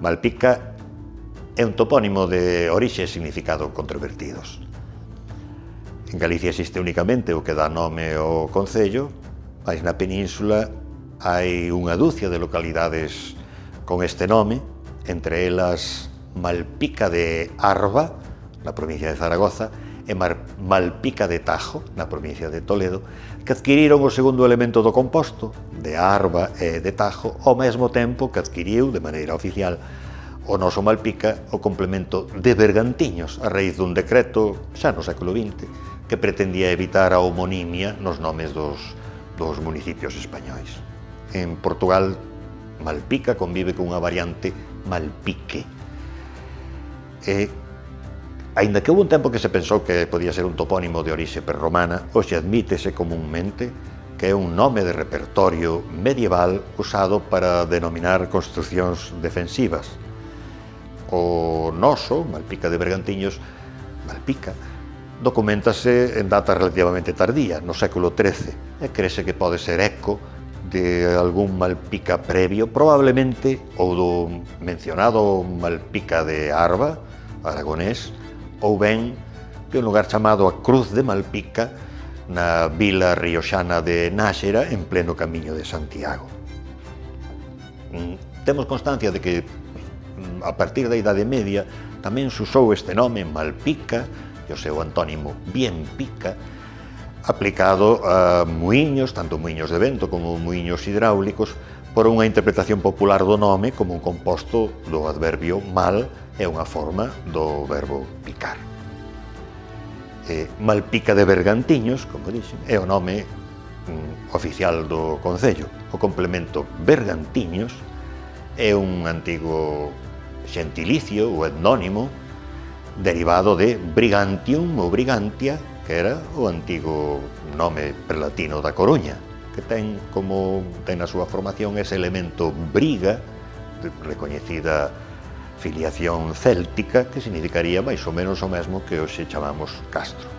Malpica é un topónimo de orixe e significado controvertidos. En Galicia existe únicamente o que dá nome ao concello, mas na península hai unha dúcia de localidades con este nome, entre elas Malpica de Arba, na provincia de Zaragoza, e Malpica de Tajo, na provincia de Toledo, que adquiriron o segundo elemento do composto, de Arba e de Tajo, ao mesmo tempo que adquiriu, de maneira oficial, o noso Malpica o complemento de Bergantiños, a raíz dun decreto, xa no século XX, que pretendía evitar a homonimia nos nomes dos municipios españois. En Portugal, Malpica convive cunha variante Malpique. Aínda que houve un tempo que se pensou que podía ser un topónimo de orixe prerromana, hoxe admítese comúnmente que é un nome de repertorio medieval usado para denominar construcións defensivas. O noso, Malpica de Bergantiños, Malpica, documentase en data relativamente tardía, no século XIII, e crese que pode ser eco de algún Malpica previo, probablemente ou do mencionado Malpica de Arba, aragonés, ou ben de un lugar chamado a Cruz de Malpica, na vila rioxana de Náxera, en pleno camiño de Santiago. Temos constancia de que, a partir da Idade Media, tamén se usou este nome, Malpica, e o seu antónimo Bienpica, aplicado a muíños, tanto muíños de vento como muíños hidráulicos, por unha interpretación popular do nome como un composto do adverbio mal e unha forma do verbo picar. Malpica de Bergantiños, como dixen, é o nome oficial do concello. O complemento Bergantiños é un antigo xentilicio ou etnónimo derivado de Brigantium ou Brigantia, que era o antigo nome prelatino da Coruña, que ten na súa formación ese elemento briga, de recoñecida filiación céltica, que significaría máis ou menos o mesmo que hoxe chamamos Castro.